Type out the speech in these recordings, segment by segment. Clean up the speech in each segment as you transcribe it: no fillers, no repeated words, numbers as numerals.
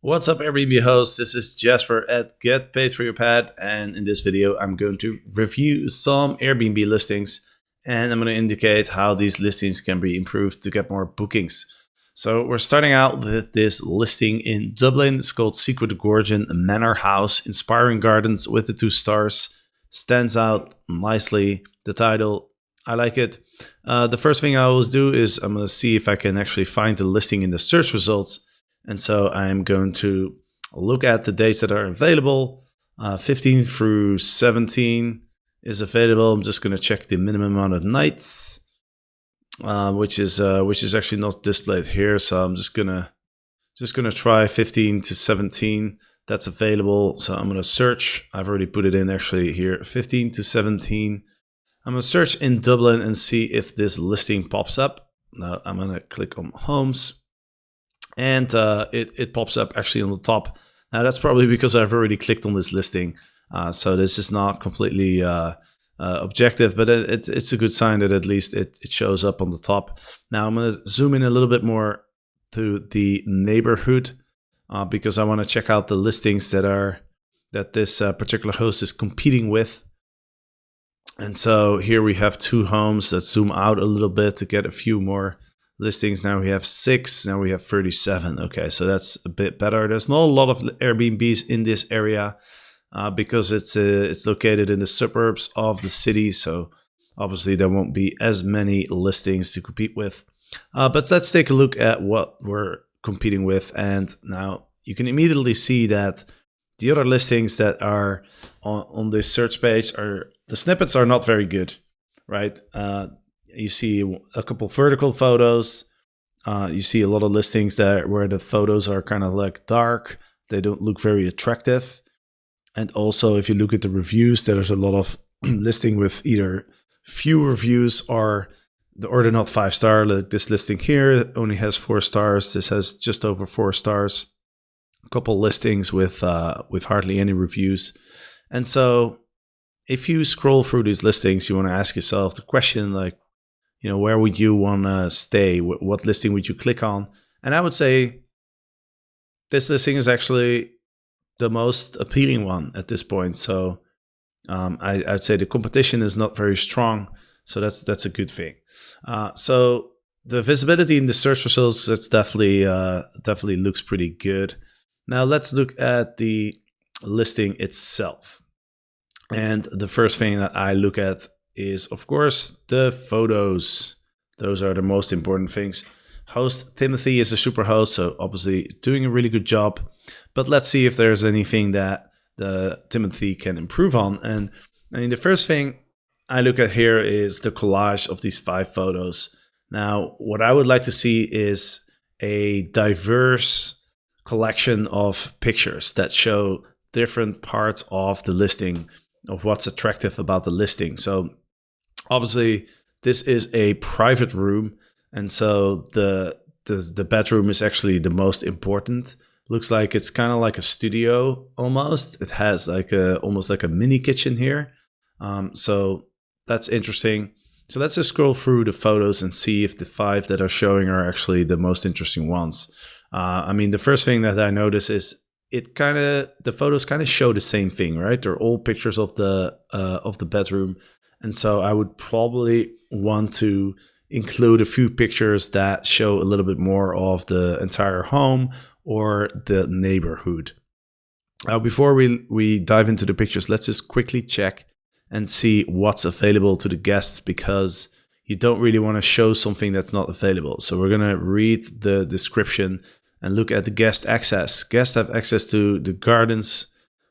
What's up, Airbnb hosts? This is Jasper at Get Paid for Your Pad, and in this video, I'm going to review some Airbnb listings, and I'm going to indicate how these listings can be improved to get more bookings. So we're starting out with this listing in Dublin. It's called Secret Gorgon Manor House, inspiring gardens with the 2 stars. Stands out nicely. The title, I like it. The first thing I always do is I'm going to see if I can actually find the listing in the search results. And so I'm going to look at the dates that are available. 15 through 17 is available. I'm just going to check the minimum amount of nights, which is actually not displayed here. So I'm just gonna try 15 to 17. That's available. So I'm gonna search. I've already put it in actually here. 15 to 17. I'm gonna search in Dublin and see if this listing pops up. Now I'm gonna click on Homes. And it pops up actually on the top. Now that's probably because I've already clicked on this listing. So this is not completely objective, but it's a good sign that at least it shows up on the top. Now I'm going to zoom in a little bit more to the neighborhood because I want to check out the listings that this particular host is competing with. And so here we have 2 homes. Let's zoom out a little bit to get a few more listings. Now we have 6. Now we have 37. Okay, so that's a bit better. There's not a lot of Airbnbs in this area because it's located in the suburbs of the city. So obviously there won't be as many listings to compete with. But let's take a look at what we're competing with. And now you can immediately see that the other listings that are on this search page the snippets are not very good, right? You see a couple vertical photos. You see a lot of listings where the photos are kind of like dark. They don't look very attractive. And also, if you look at the reviews, there's a lot of listing with either few reviews or they're not 5-star. Like this listing here only has 4 stars. This has just over 4 stars. A couple listings with hardly any reviews. And so, if you scroll through these listings, you want to ask yourself the question like, where would you want to stay? What listing would you click on? And I would say this listing is actually the most appealing one at this point. So I'd say the competition is not very strong. So that's a good thing. So the visibility in the search results, that's definitely looks pretty good. Now let's look at the listing itself. And the first thing that I look at is, of course, the photos. Those are the most important things. Host Timothy is a super host, so obviously he's doing a really good job. But let's see if there's anything that the Timothy can improve on. And I mean, the first thing I look at here is the collage of these 5 photos. Now, what I would like to see is a diverse collection of pictures that show different parts of the listing, of what's attractive about the listing. So obviously this is a private room, and so the bedroom is actually the most important. Looks like it's kind of like a studio almost. It has like almost like a mini kitchen here. So that's interesting. So let's just scroll through the photos and see if the 5 that are showing are actually the most interesting ones. I mean, the first thing that I notice is the photos kind of show the same thing, right? They're all pictures of the bedroom. And so I would probably want to include a few pictures that show a little bit more of the entire home or the neighborhood. Now, before we dive into the pictures, let's just quickly check and see what's available to the guests, because you don't really want to show something that's not available. So we're going to read the description and look at the guest access. Guests have access to the gardens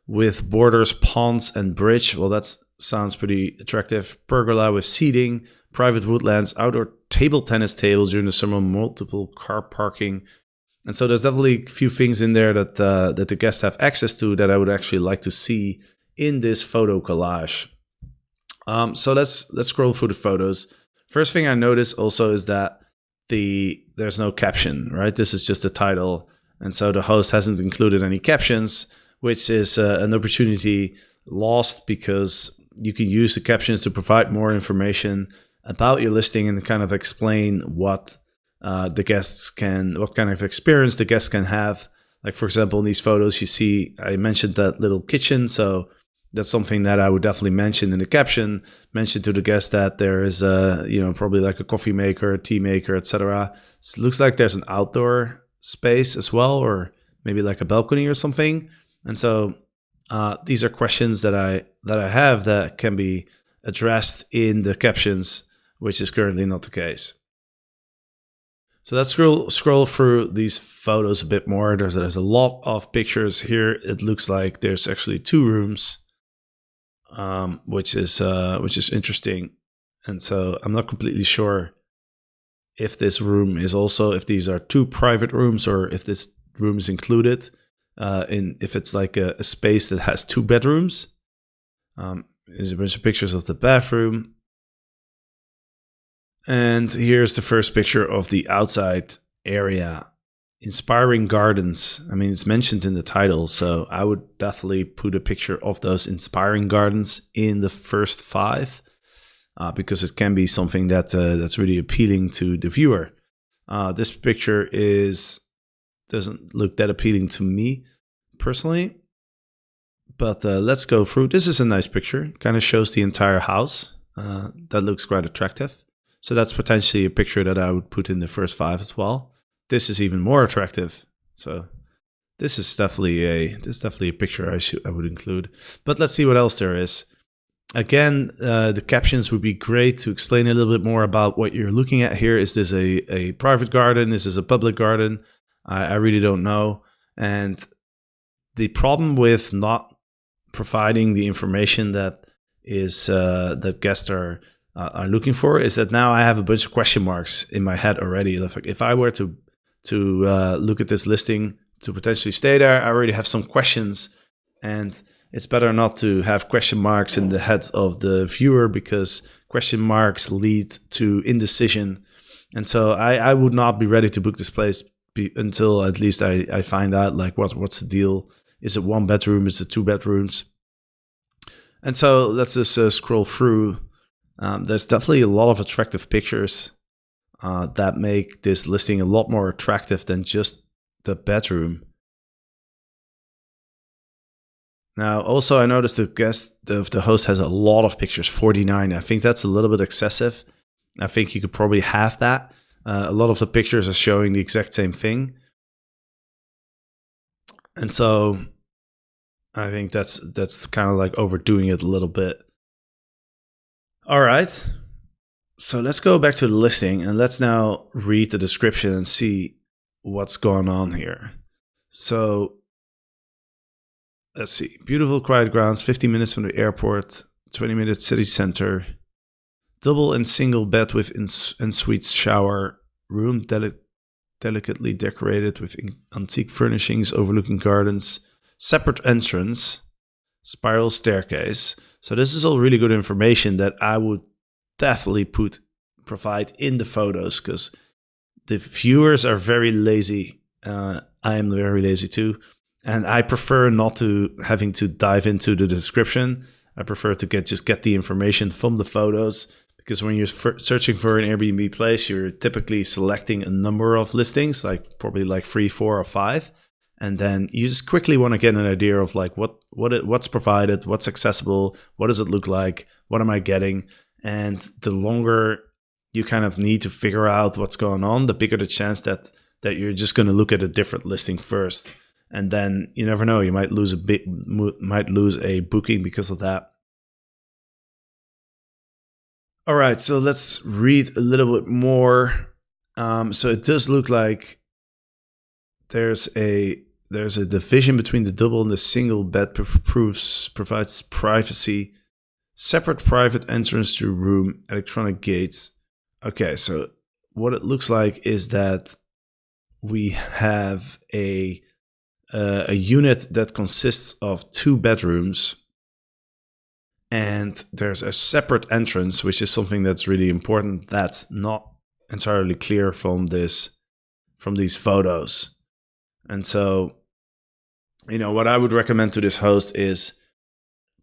with borders, ponds, and bridge. Well, that sounds pretty attractive. Pergola with seating, private woodlands, outdoor table tennis tables during the summer, multiple car parking. And so there's definitely a few things in there that the guests have access to that I would actually like to see in this photo collage. So let's scroll through the photos. First thing I notice also is that there's no caption, right? This is just a title. And so the host hasn't included any captions, which is an opportunity lost, because you can use the captions to provide more information about your listing and kind of explain what kind of experience the guests can have Like for example, in these photos, you see I mentioned that little kitchen, so that's something that I would definitely mention in the caption. Mention to the guest that there is a, probably like a coffee maker, tea maker, etc. So it looks like there's an outdoor space as well, or maybe like a balcony or something. And so these are questions that I have that can be addressed in the captions, which is currently not the case. So let's scroll through these photos a bit more. There's a lot of pictures here. It looks like there's actually 2 rooms, which is interesting. And so I'm not completely sure if this room is also, if these are 2 private rooms, or if this room is included if it's like a space that has 2 bedrooms. There's a bunch of pictures of the bathroom. And here's the first picture of the outside area. Inspiring gardens. I mean, it's mentioned in the title, so I would definitely put a picture of those inspiring gardens in the first 5, because it can be something that that's really appealing to the viewer. This picture doesn't look that appealing to me personally, but let's go through. This is a nice picture. Kind of shows the entire house. That looks quite attractive. So that's potentially a picture that I would put in the first 5 as well. This is even more attractive. So this is definitely a picture I would include. But let's see what else there is. Again, the captions would be great to explain a little bit more about what you're looking at here. Is this a private garden? Is this a public garden? I really don't know. And the problem with not providing the information that is that guests are looking for is that now I have a bunch of question marks in my head already. If I were to look at this listing to potentially stay there, I already have some questions, and it's better not to have question marks in the head of the viewer, because question marks lead to indecision. And so I would not be ready to book this place until at least I find out like what's the deal. Is it 1 bedroom? Is it 2 bedrooms? And so let's just scroll through. There's definitely a lot of attractive pictures that make this listing a lot more attractive than just the bedroom. Now, also, I noticed the host has a lot of pictures, 49. I think that's a little bit excessive. I think you could probably have that. A lot of the pictures are showing the exact same thing. And so I think that's kind of like overdoing it a little bit. All right. So let's go back to the listing and let's now read the description and see what's going on here. So let's see. Beautiful quiet grounds, 15 minutes from the airport, 20 minutes city center, double and single bed with ensuite shower, room delicately decorated with antique furnishings overlooking gardens, separate entrance, spiral staircase. So this is all really good information that I would definitely provide in the photos, because the viewers are very lazy. I am very lazy too. And I prefer not to having to dive into the description. I prefer to get the information from the photos, because when you're searching for an Airbnb place, you're typically selecting a number of listings, like probably like 3, 4, or 5. And then you just quickly want to get an idea of like what's provided, what's accessible, what does it look like, what am I getting? And the longer you kind of need to figure out what's going on, the bigger the chance that you're just going to look at a different listing first. And then you never know, you might lose a booking because of that. All right, so let's read a little bit more. So it does look like there's a division between the double and the single bed provides privacy, separate private entrance to room, electronic gates. Okay, so what it looks like is that we have a unit that consists of 2 bedrooms, and there's a separate entrance, which is something that's really important. That's not entirely clear from these photos. And so, what I would recommend to this host is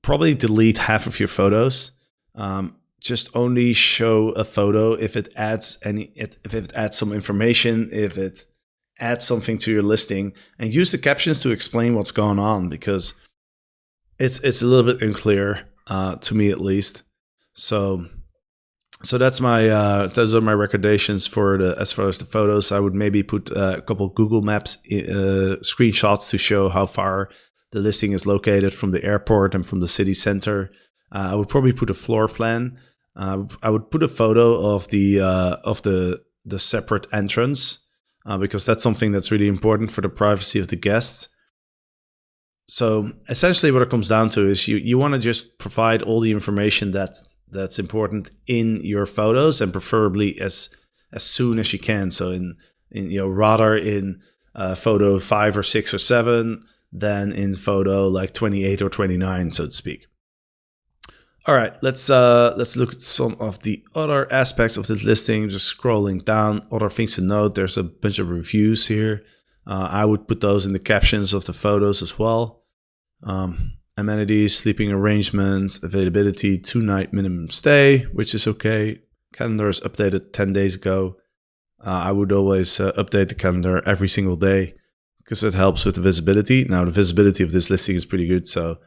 probably delete half of your photos. Just only show a photo if it adds some information, if it add something to your listing and use the captions to explain what's going on, because it's a little bit unclear, to me at least. So that's my those are my recommendations for as far as the photos. I would maybe put a couple Google Maps screenshots to show how far the listing is located from the airport and from the city center. I would probably put a floor plan. I would put a photo of the separate entrance, because that's something that's really important for the privacy of the guests. So essentially what it comes down to is you want to just provide all the information that's important in your photos, and preferably as soon as you can. So rather in photo 5 or 6 or 7 than in photo like 28 or 29, so to speak. All right, let's look at some of the other aspects of this listing. Just scrolling down, other things to note. There's a bunch of reviews here. I would put those in the captions of the photos as well. Amenities, sleeping arrangements, availability, 2-night minimum stay, which is okay. Calendar is updated 10 days ago. I would always update the calendar every single day, because it helps with the visibility. Now, the visibility of this listing is pretty good, so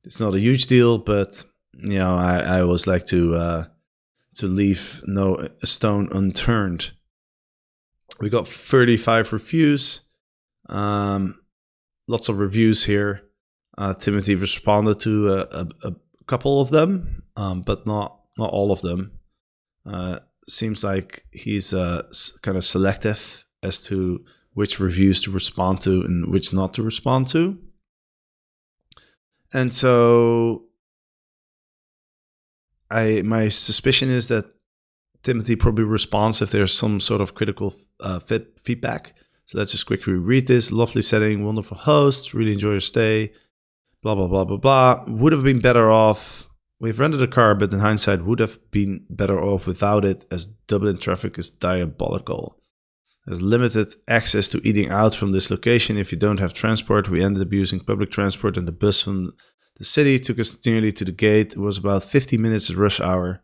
it's not a huge deal, but I always like to leave no stone unturned. We got 35 reviews, lots of reviews here. Timothy responded to a couple of them, but not all of them. Seems like he's kind of selective as to which reviews to respond to and which not to respond to. And so my suspicion is that Timothy probably responds if there's some sort of critical feedback. So let's just quickly read this. Lovely setting, wonderful host, really enjoy your stay, blah, blah, blah, blah, blah. Would have been better off. We've rented a car, but in hindsight, would have been better off without it, as Dublin traffic is diabolical. There's limited access to eating out from this location. If you don't have transport, we ended up using public transport, and the bus from the city took us nearly to the gate. It was about 50 minutes at rush hour.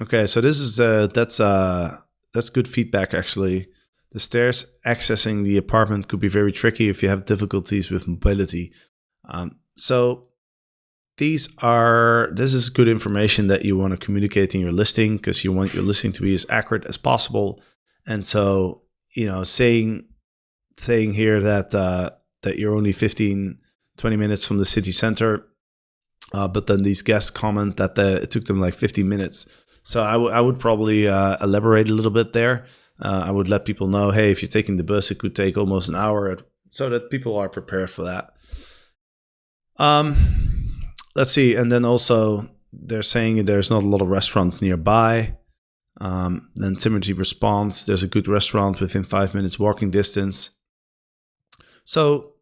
Okay, so this is that's good feedback, actually. The stairs accessing the apartment could be very tricky if you have difficulties with mobility. So this is good information that you want to communicate in your listing, because you want your listing to be as accurate as possible. And so, saying here that you're only 15, 20 minutes from the city center, but then these guests comment that it took them like 50 minutes. So I would probably elaborate a little bit there. I would let people know, hey, if you're taking the bus, it could take almost an hour, so that people are prepared for that. Let's see. And then also they're saying there's not a lot of restaurants nearby. Then Timothy responds, there's a good restaurant within 5 minutes walking distance. So,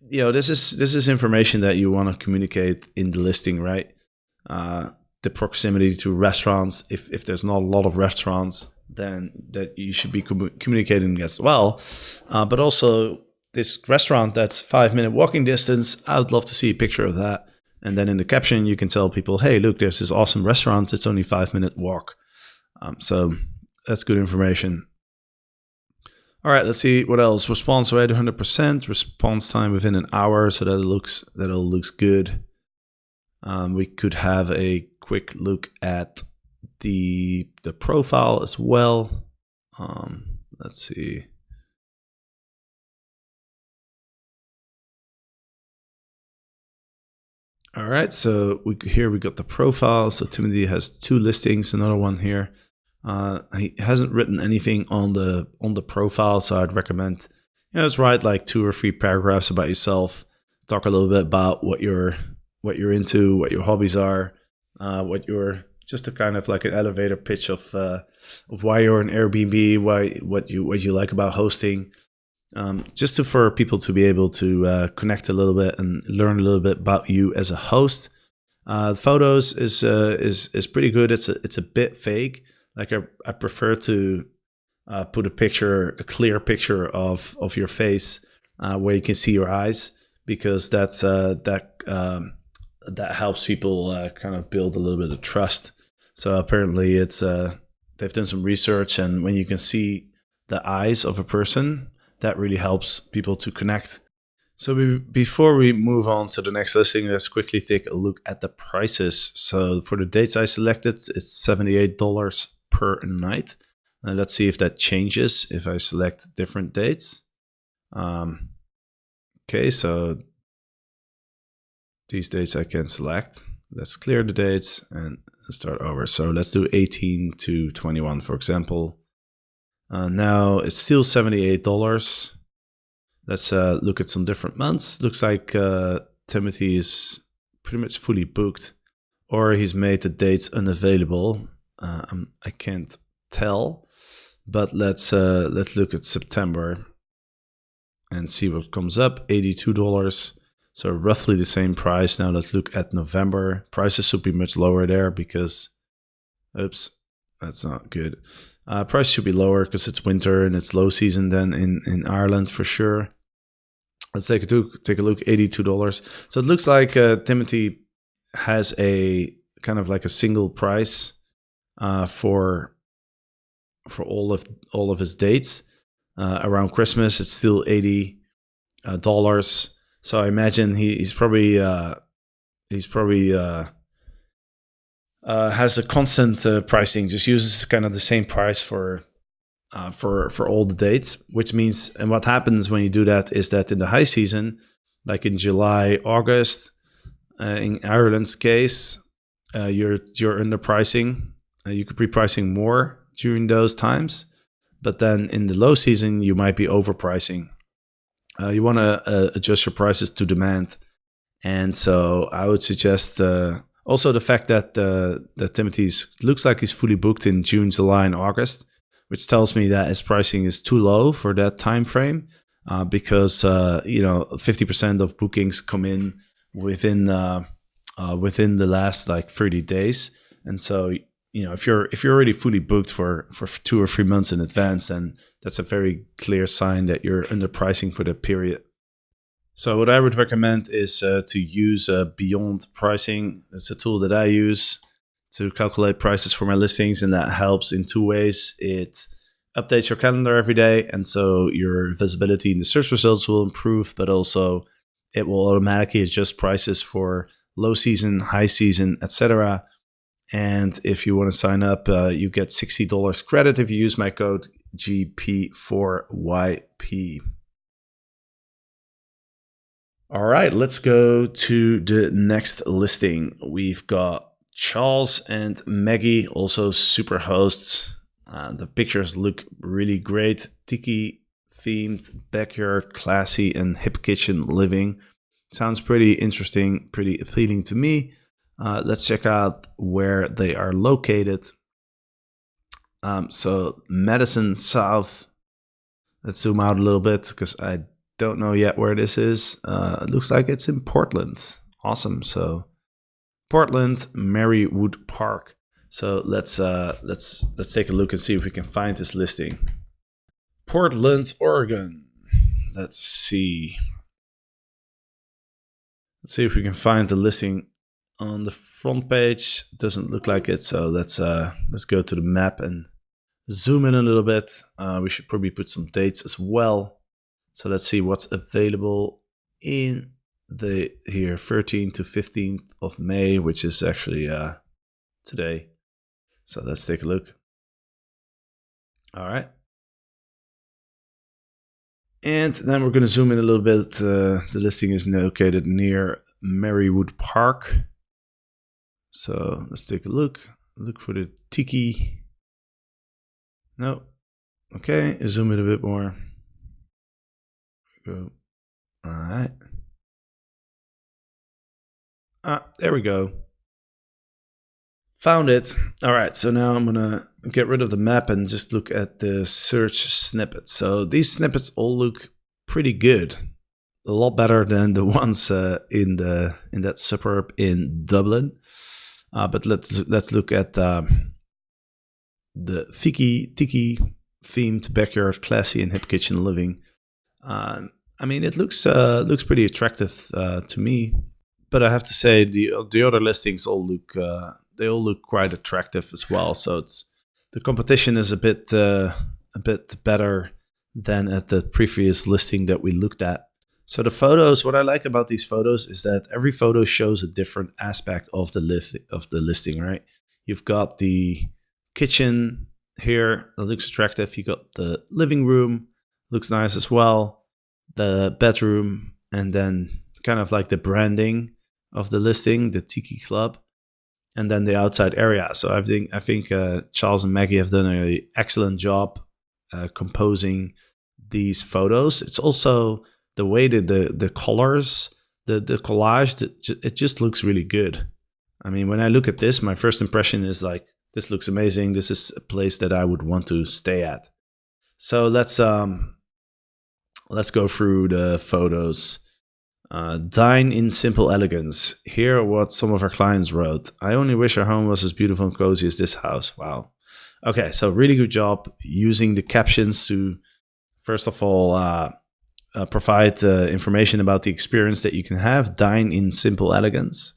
this is information that you want to communicate in the listing, right? The proximity to restaurants. If there's not a lot of restaurants, then that you should be communicating as well. But also this restaurant that's 5-minute walking distance, I would love to see a picture of that. And then in the caption, you can tell people, hey, look, there's this awesome restaurant. It's only 5-minute walk. So that's good information. All right, let's see what else. Response rate 100%. Response time within an hour. So that all looks good. We could have a quick look at the profile as well. Let's see. All right, so we got the profile. So Timothy has 2 listings, another one here. He hasn't written anything on the profile, so I'd recommend just write like 2 or 3 paragraphs about yourself. Talk a little bit about what you're into, what your hobbies are, just a kind of like an elevator pitch of why you're an Airbnb, what you like about hosting. Just for people to be able to connect a little bit and learn a little bit about you as a host. Photos is pretty good. It's a bit fake. Like I prefer to put a clear picture of your face where you can see your eyes, because that helps people kind of build a little bit of trust. So apparently they've done some research, and when you can see the eyes of a person, that really helps people to connect. So before we move on to the next listing, let's quickly take a look at the prices. So for the dates I selected, it's $78 per night. And let's see if that changes if I select different dates. Okay, so these dates I can select. Let's clear the dates and start over. So let's do 18 to 21, for example. Now it's still $78. Let's look at some different months. Looks like Timothy is pretty much fully booked, or he's made the dates unavailable. I can't tell, but let's look at September and see what comes up. $82, so roughly the same price. Now let's look at November. Prices should be much lower there because, oops, that's not good. Price should be lower because it's winter and it's low season then in Ireland for sure. Let's take a look, $82. So it looks like Timothy has a kind of like a single price for all of his dates. Around Christmas, it's still $80. So I imagine he's probably has a constant pricing, just uses kind of the same price for all the dates, which means, and what happens when you do that is that in the high season, like in July, August, in Ireland's case, you're underpricing. You could be pricing more during those times, but then in the low season, you might be overpricing. You want to adjust your prices to demand, and so I would suggest also the fact that Timothy looks like he's fully booked in June, July, and August, which tells me that his pricing is too low for that time frame, because 50% of bookings come in within the last like 30 days, and so if you're already fully booked for 2 or 3 months in advance, then that's a very clear sign that you're underpricing for that period. So what I would recommend is to use Beyond Pricing. It's a tool that I use to calculate prices for my listings, and that helps in 2 ways. It updates your calendar every day, and so your visibility in the search results will improve, but also it will automatically adjust prices for low season, high season, etc. And if you want to sign up, you get $60 credit if you use my code GP4YP. All right, let's go to the next listing. We've got Charles and Maggie, also super hosts. The pictures look really great. Tiki themed backyard, classy and hip kitchen living. Sounds pretty interesting, pretty appealing to me. Let's check out where they are located. So Madison South. Let's zoom out a little bit because I don't know yet where this is. It looks like it's in Portland. Awesome. So Portland, Marywood Park. So let's take a look and see if we can find this listing. Portland, Oregon. Let's see. Let's see if we can find the listing on the front page. It doesn't look like it. So let's go to the map and zoom in a little bit. We should probably put some dates as well. So let's see what's available in the here 13th to 15th of May, which is actually today. So let's take a look. All right. And then we're going to zoom in a little bit. The listing is located near Marywood Park. So let's take a look. Look for the Tiki. No. Okay, zoom in a bit more. Go. All right. There we go. Found it. All right, so now I'm gonna get rid of the map and just look at the search snippets. So these snippets all look pretty good, a lot better than the ones in that suburb in Dublin. But let's look at the Tiki themed backyard, classy and hip kitchen living. I mean, it looks pretty attractive to me, but I have to say the other listings all look quite attractive as well. So the competition is a bit better than at the previous listing that we looked at. So the photos, what I like about these photos is that every photo shows a different aspect of the listing, right? You've got the kitchen here that looks attractive. You got the living room, looks nice as well. The bedroom, and then kind of like the branding of the listing, the Tiki Club, and then the outside area. So I think Charles and Maggie have done an excellent job composing these photos. It's also the way that the colors, the collage, it just looks really good. I mean, when I look at this, my first impression is like, this looks amazing. This is a place that I would want to stay at. So let's go through the photos. Dine in simple elegance. Here are what some of our clients wrote. I only wish our home was as beautiful and cozy as this house. Wow. Okay, so really good job using the captions to, first of all, provide information about the experience that you can have. Dine in simple elegance.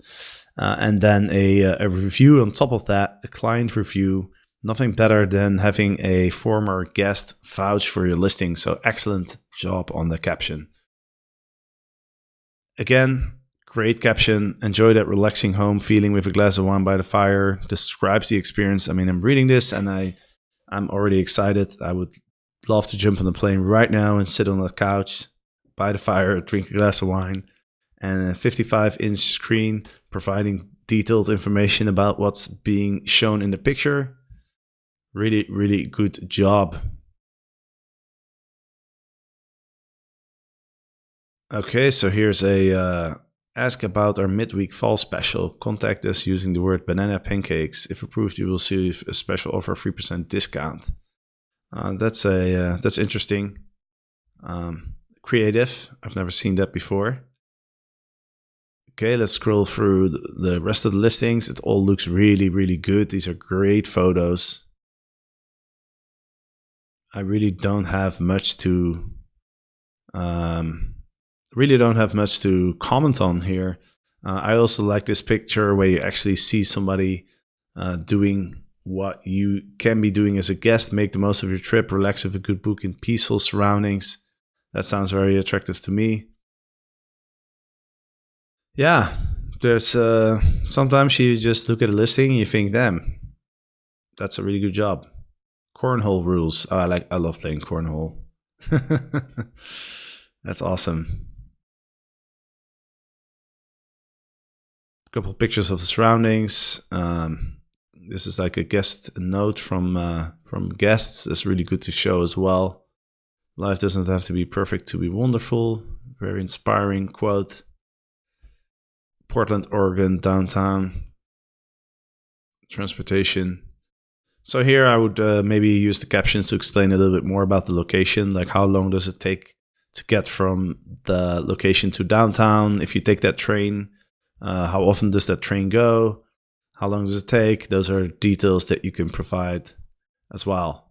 And then a review on top of that, a client review. Nothing better than having a former guest vouch for your listing. So excellent job on the caption. Again, great caption. Enjoy that relaxing home feeling with a glass of wine by the fire. Describes the experience. I mean, I'm reading this and I'm already excited. I would love to jump on the plane right now and sit on the couch by the fire, drink a glass of wine, and a 55-inch screen providing detailed information about what's being shown in the picture. Really, really good job. Okay, so here's a ask about our midweek fall special. Contact us using the word banana pancakes. If approved, you will receive a special offer, 3% discount. That's interesting. Creative. I've never seen that before. Okay, let's scroll through the rest of the listings. It all looks really, really good. These are great photos. I really don't have much to comment on here. I also like this picture where you actually see somebody doing what you can be doing as a guest. Make the most of your trip, relax with a good book in peaceful surroundings. That sounds very attractive to me. Yeah, there's sometimes you just look at a listing and you think, damn, that's a really good job. Cornhole rules. Oh, I love playing cornhole. That's awesome. A couple of pictures of the surroundings. This is like a guest note from guests. That's really good to show as well. Life doesn't have to be perfect to be wonderful. Very inspiring quote. Portland, Oregon, downtown. Transportation. So here I would maybe use the captions to explain a little bit more about the location. Like, how long does it take to get from the location to downtown? If you take that train, how often does that train go? How long does it take? Those are details that you can provide as well.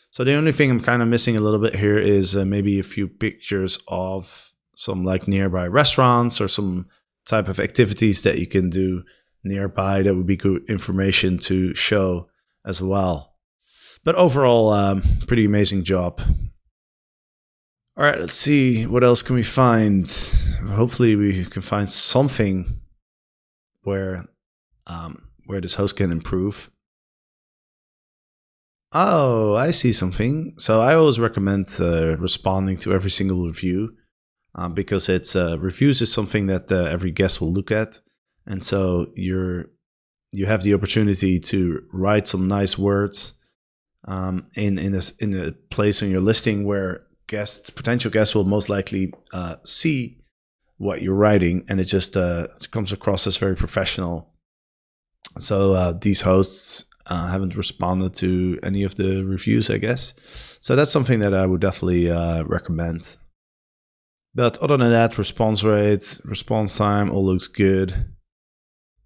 So the only thing I'm kind of missing a little bit here is maybe a few pictures of some like nearby restaurants or some type of activities that you can do nearby. That would be good information to show as well. But overall, pretty amazing job. All right, let's see. What else can we find? Hopefully we can find something where this host can improve. Oh, I see something. So I always recommend responding to every single review because it's reviews is something that every guest will look at. And so you have the opportunity to write some nice words in a place on your listing where potential guests will most likely see what you're writing, and it just comes across as very professional. So these hosts haven't responded to any of the reviews, I guess. So that's something that I would definitely recommend. But other than that, response rate, response time, all looks good.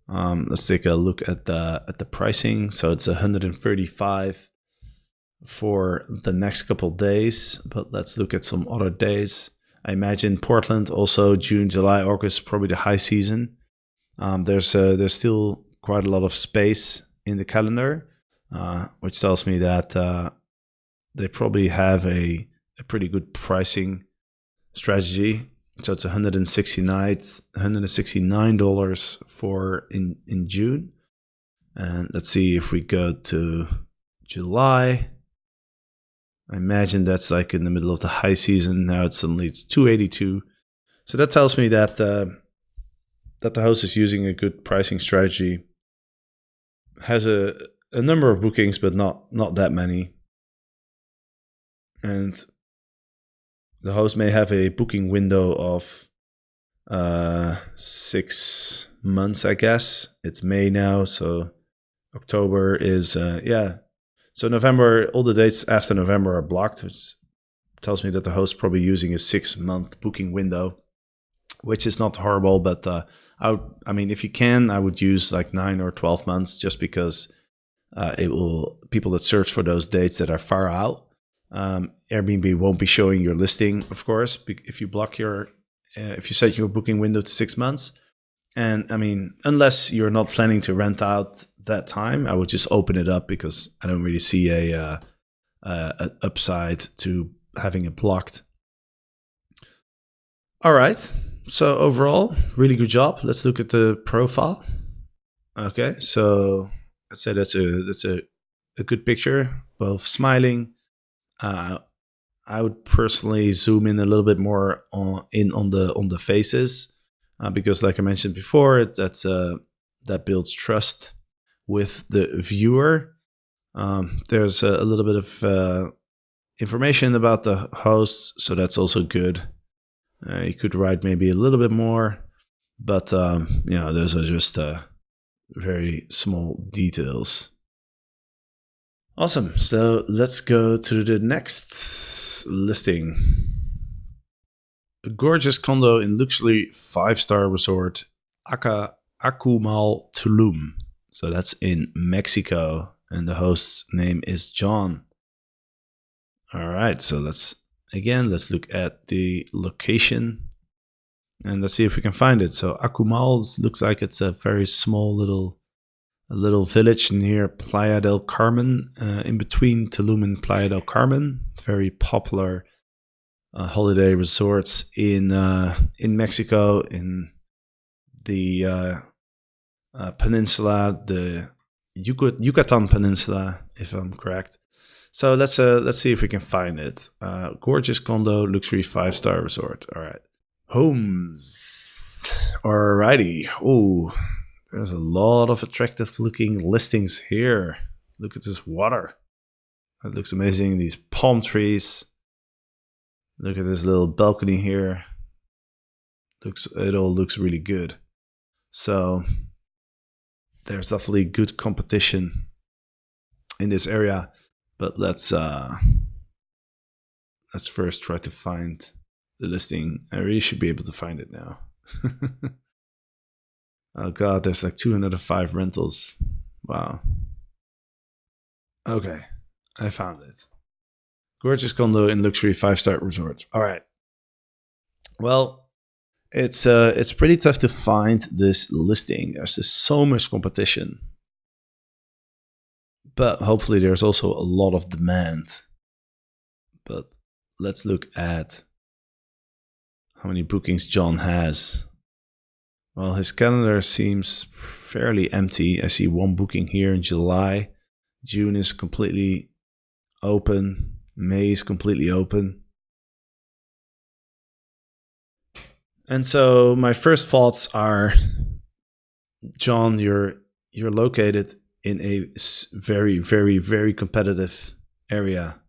Let's take a look at the pricing. So it's $135 for the next couple days, but let's look at some other days. I imagine Portland also June, July, August, probably the high season. There's still quite a lot of space in the calendar, which tells me that they probably have a a pretty good pricing strategy. So it's $169 for in June. And let's see if we go to July. I imagine that's like in the middle of the high season. Now it's $282. So that tells me that that the host is using a good pricing strategy. Has a number of bookings, but not that many. And the host may have a booking window of 6 months, I guess. It's May now, so October is So November, all the dates after November are blocked, which tells me that the host is probably using a 6-month booking window, which is not horrible. But I mean, if you can, I would use like 9 or 12 months, just because it will people that search for those dates that are far out. Airbnb won't be showing your listing, of course, if you block if you set your booking window to 6 months. And I mean, unless you're not planning to rent out that time, I would just open it up, because I don't really see a upside to having it blocked. All right. So overall, really good job. Let's look at the profile. Okay, so I'd say that's a good picture, both smiling. I would personally zoom in a little bit more on the faces, because, like I mentioned before, that builds trust with the viewer. There's a little bit of information about the host, so that's also good. You could write maybe a little bit more, but those are just very small details. Awesome. So let's go to the next listing. A gorgeous condo in luxury 5-star resort Akumal, Tulum. So that's in Mexico, and the host's name is John. All right, so let's look at the location, and let's see if we can find it. So Akumal looks like it's a very small little village near Playa del Carmen, in between Tulum and Playa del Carmen. Very popular holiday resorts in Mexico, in the peninsula, the Yucatan Peninsula, if I'm correct. So let's see if we can find it. Gorgeous condo, luxury 5-star resort. All right, homes. Alrighty. Oh, there's a lot of attractive looking listings here. Look at this water. That looks amazing. These palm trees. Look at this little balcony here. It all looks really good. So there's definitely good competition in this area. But let's first try to find the listing. I really should be able to find it now. Oh god, there's like 205 rentals. Wow. Okay, I found it. Gorgeous condo in luxury 5-star resort. All right. Well, it's pretty tough to find this listing. There's just so much competition. But hopefully there's also a lot of demand. But let's look at how many bookings John has. Well, his calendar seems fairly empty. I see one booking here in July. June is completely open. May is completely open. And so my first thoughts are, John, you're located in a very, very, very competitive area.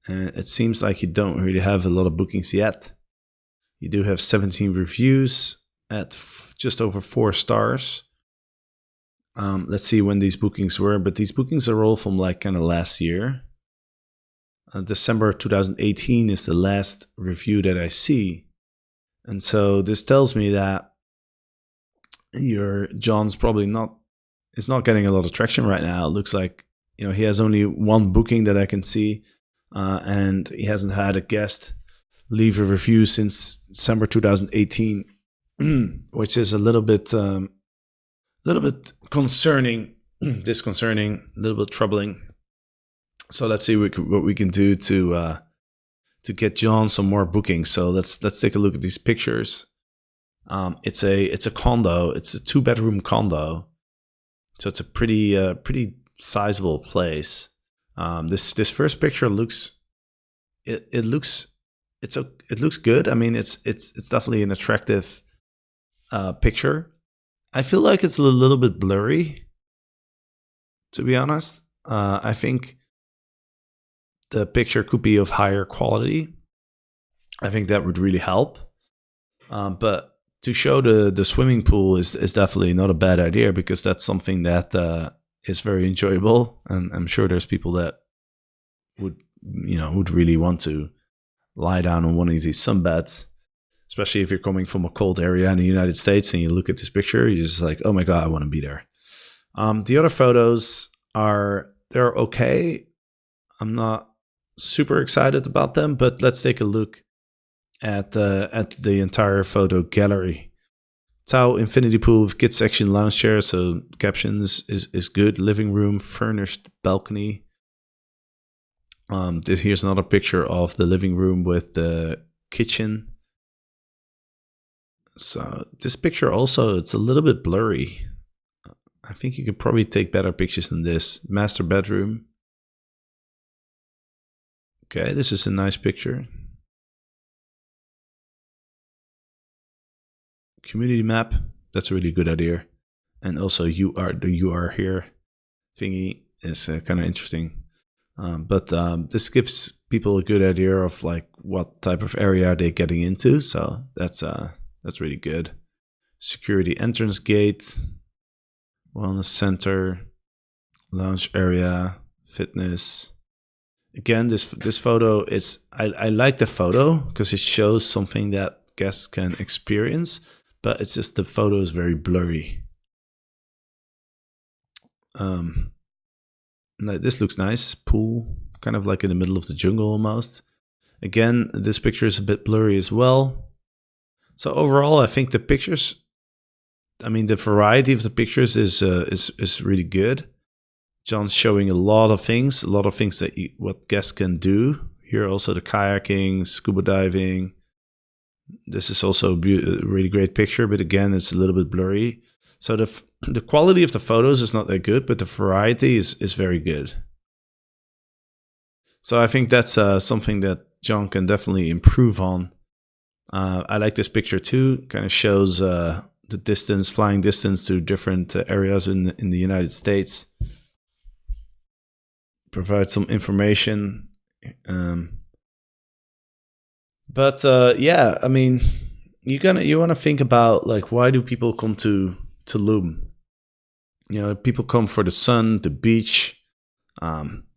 And it seems like you don't really have a lot of bookings yet. You do have 17 reviews at just over 4 stars. Let's see when these bookings were, but these bookings are all from like kind of last year. December 2018 is the last review that I see. And so this tells me that John's probably not getting a lot of traction right now. It looks like, he has only one booking that I can see, and he hasn't had a guest leave a review since December 2018, which is a little bit concerning, disconcerting, a little bit troubling. So let's see what we can do to to get John some more bookings. So let's take a look at these pictures. It's a condo. It's a 2-bedroom condo, so it's a pretty sizable place. This first picture looks it looks good. I mean, it's definitely an attractive picture. I feel like it's a little bit blurry, to be honest. I think the picture could be of higher quality. I think that would really help. But to show the swimming pool is definitely not a bad idea, because that's something that is very enjoyable, and I'm sure there's people that would really want to lie down on one of these sunbeds, especially if you're coming from a cold area in the United States and you look at this picture, you're just like, oh my god, I want to be there. The other photos they're okay. I'm not super excited about them, but let's take a look at the entire photo gallery. Tau infinity pool with kids section lounge chair, so captions is good. Living room, furnished balcony. Here's another picture of the living room with the kitchen. So this picture also, it's a little bit blurry. I think you could probably take better pictures than this. Master bedroom. Okay, this is a nice picture. Community map, that's a really good idea. And also you are here thingy is kind of interesting. But this gives people a good idea of like what type of area they're getting into. So that's really good. Security entrance gate, wellness center, lounge area, fitness. Again, this photo is, I like the photo because it shows something that guests can experience, but it's just the photo is very blurry. This looks nice. Pool, kind of like in the middle of the jungle almost. Again, this picture is a bit blurry as well. So overall, I think the pictures, I mean, the variety of the pictures is really good. John's showing a lot of things that what guests can do. Here also the kayaking, scuba diving. This is also a really great picture, but again, it's a little bit blurry. So the quality of the photos is not that good, but the variety is very good. So I think that's something that John can definitely improve on. I like this picture too. Kind of shows the distance, flying distance to different areas in the United States. Provide some information. But yeah, I mean, you want to think about like, why do people come to Tulum? You know, people come for the sun, the beach,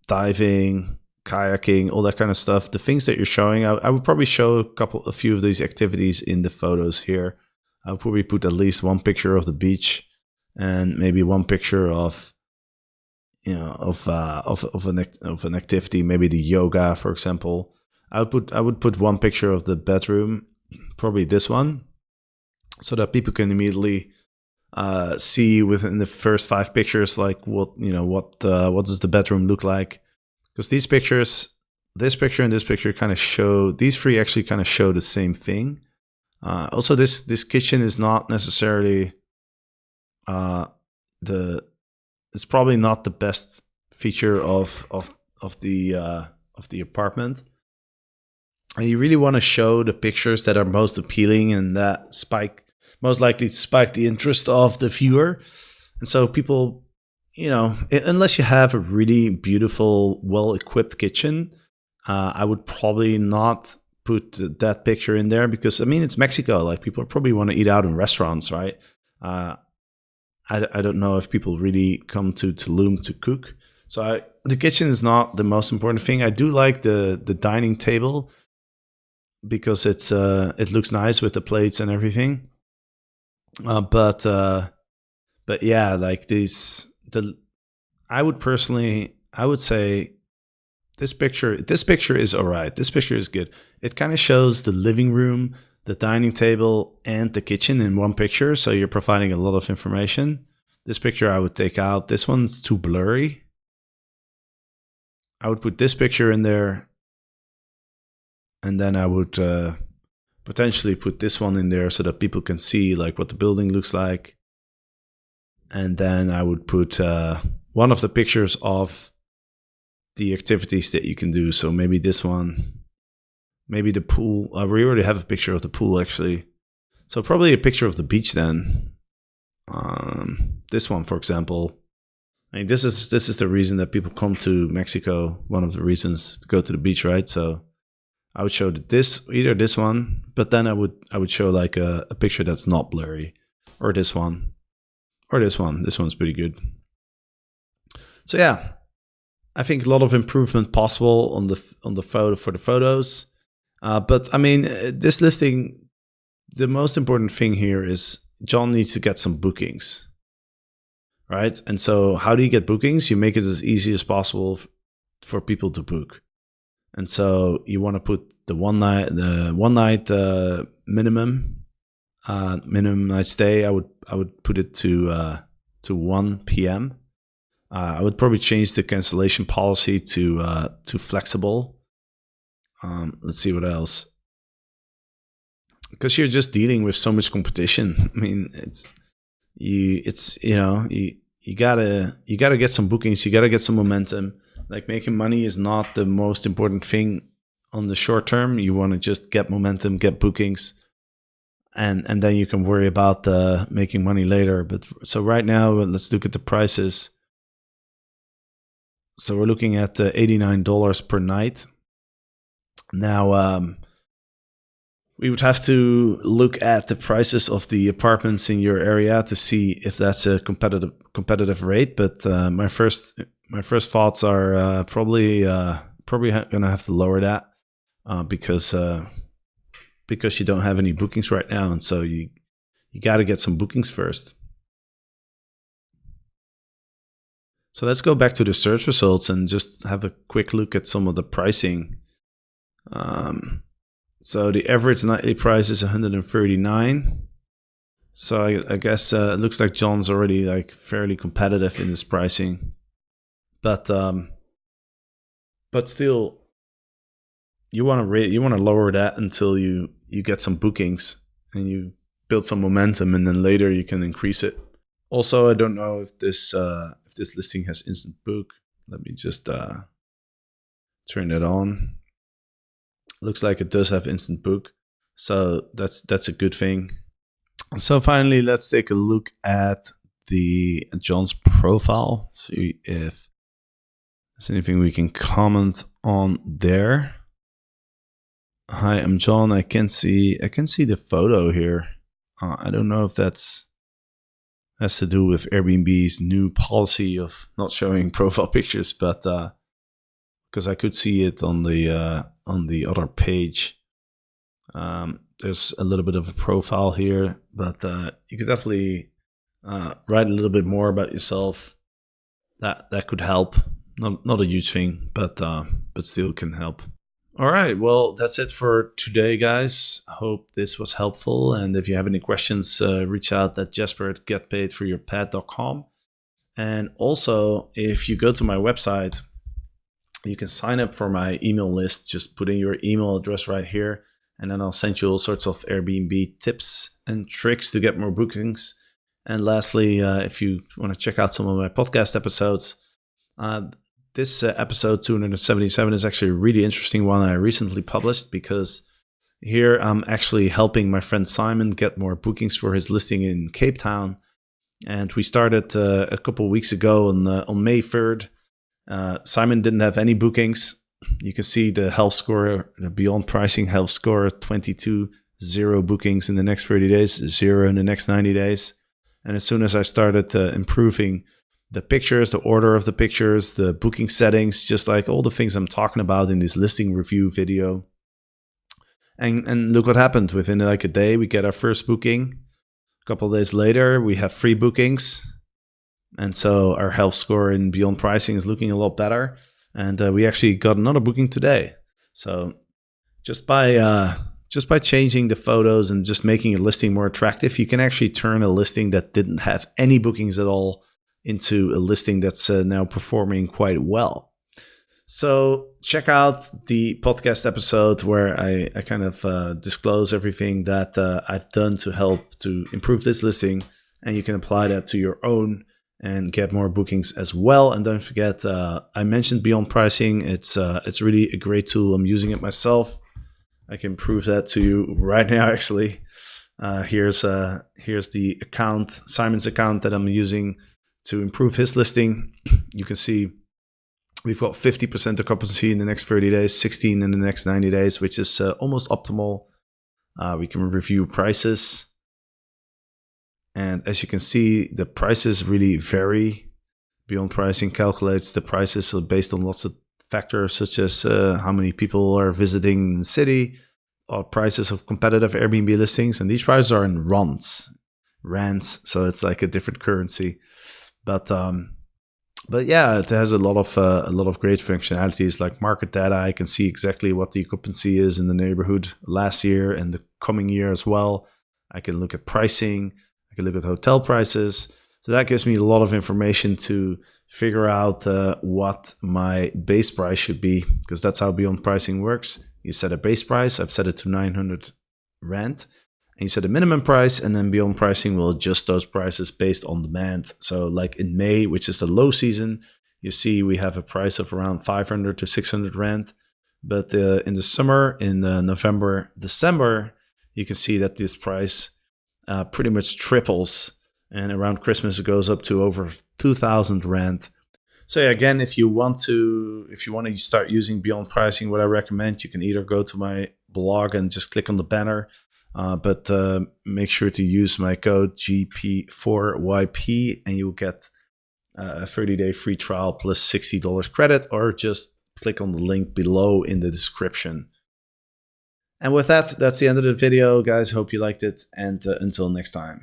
diving, kayaking, all that kind of stuff. The things that you're showing, I would probably show a few of these activities in the photos here. I would probably put at least one picture of the beach and maybe one picture of, you know, of an activity, maybe the yoga, for example. I would put one picture of the bedroom, probably this one, so that people can immediately see within the first 5 pictures, like what does the bedroom look like? Because these pictures, this picture and this picture, kind of show, these 3 actually kind of show the same thing. Also, this kitchen is not necessarily it's probably not the best feature of the apartment. And you really want to show the pictures that are most appealing and that most likely spike the interest of the viewer. And so people, you know, unless you have a really beautiful, well-equipped kitchen, I would probably not put that picture in there, because I mean, it's Mexico. Like, people probably want to eat out in restaurants, right? I don't know if people really come to Tulum to cook. So the kitchen is not the most important thing. I do like the dining table, because it looks nice with the plates and everything. But yeah, like I would say this picture is all right. This picture is good. It kind of shows the living room, the dining table, and the kitchen in one picture. So you're providing a lot of information. This picture I would take out. This one's too blurry. I would put this picture in there. and then I would potentially put this one in there so that people can see like what the building looks like. And then I would put one of the pictures of the activities that you can do. So maybe this one, maybe the pool. We already have a picture of the pool actually. So probably a picture of the beach then. This one, for example. I mean, this is the reason that people come to Mexico. One of the reasons to go to the beach, right? So I would show either this one, but then I would show like a picture that's not blurry, or this one, or this one. This one's pretty good. So yeah, I think a lot of improvement possible on the photo for the photos. But I mean, this listing, the most important thing here is John needs to get some bookings, right? And so how do you get bookings? You make it as easy as possible for people to book. And so you want to put the one night minimum night stay. I would put it to 1 p.m. I would probably change the cancellation policy to flexible. Let's see what else. Because you're just dealing with so much competition. I mean, you gotta get some bookings. You gotta get some momentum. Like making money is not the most important thing on the short term. You want to just get momentum, get bookings, and then you can worry about making money later. But so right now, let's look at the prices. So we're looking at $89 per night. Now, we would have to look at the prices of the apartments in your area to see if that's a competitive rate. But my first thoughts are probably gonna have to lower that because you don't have any bookings right now, and so you got to get some bookings first. So let's go back to the search results and just have a quick look at some of the pricing. So the average nightly price is $139. So I guess it looks like John's already like fairly competitive in his pricing, but still, you want to lower that until you get some bookings and you build some momentum, and then later you can increase it. Also, I don't know if this listing has instant book. Let me just turn that on. Looks like it does have instant book, so that's a good thing. So finally, let's take a look at John's profile. See if there's anything we can comment on there. Hi, I'm John. I can see the photo here. I don't know if that's has to do with Airbnb's new policy of not showing profile pictures, but because I could see it on the other page. There's a little bit of a profile here, but you could definitely write a little bit more about yourself. That could help. Not a huge thing, but still can help. All right, well, that's it for today, guys. I hope this was helpful. And if you have any questions, reach out at jesper@getpaidforyourpad.com. And also, if you go to my website, you can sign up for my email list. Just put in your email address right here, and then I'll send you all sorts of Airbnb tips and tricks to get more bookings. And lastly, if you want to check out some of my podcast episodes, this episode 277 is actually a really interesting one I recently published, because here I'm actually helping my friend Simon get more bookings for his listing in Cape Town. And we started a couple of weeks ago on May 3rd. Simon didn't have any bookings. You can see the health score, the beyond pricing health score, 22, 0 bookings in the next 30 days, 0 in the next 90 days. And as soon as I started improving the pictures, the order of the pictures, the booking settings, just like all the things I'm talking about in this listing review video. And look what happened. Within like a day, we get our first booking. A couple of days later, we have 3 bookings. And so our health score in beyond pricing is looking a lot better. And we actually got another booking today. So just by changing the photos and just making a listing more attractive, you can actually turn a listing that didn't have any bookings at all into a listing that's now performing quite well. So check out the podcast episode where I kind of disclose everything that I've done to help to improve this listing, and you can apply that to your own and get more bookings as well. And don't forget, I mentioned Beyond Pricing. It's really a great tool. I'm using it myself. I can prove that to you right now, actually. Here's the account, Simon's account, that I'm using to improve his listing. You can see we've got 50% occupancy in the next 30 days, 16 in the next 90 days, which is almost optimal. We can review prices. And as you can see, the prices really vary. Beyond Pricing calculates the prices based on lots of factors, such as how many people are visiting the city, or prices of competitive Airbnb listings. And these prices are in rands, so it's like a different currency. But yeah, it has a lot of great functionalities like market data. I can see exactly what the occupancy is in the neighborhood last year and the coming year as well. I can look at pricing. I can look at hotel prices. So that gives me a lot of information to figure out what my base price should be, because that's how Beyond Pricing works. You set a base price. I've set it to 900 Rand. And you set a minimum price, and then Beyond Pricing will adjust those prices based on demand. So like in May, which is the low season, you see we have a price of around 500 to 600 Rand. But in the summer, in November, December, you can see that this price pretty much triples. And around Christmas, it goes up to over 2,000 Rand. So yeah, again, if you want to start using Beyond Pricing, what I recommend, you can either go to my blog and just click on the banner, but make sure to use my code GP4YP, and you'll get a 30-day free trial plus $60 credit, or just click on the link below in the description. And with that, that's the end of the video, guys. Hope you liked it, and until next time.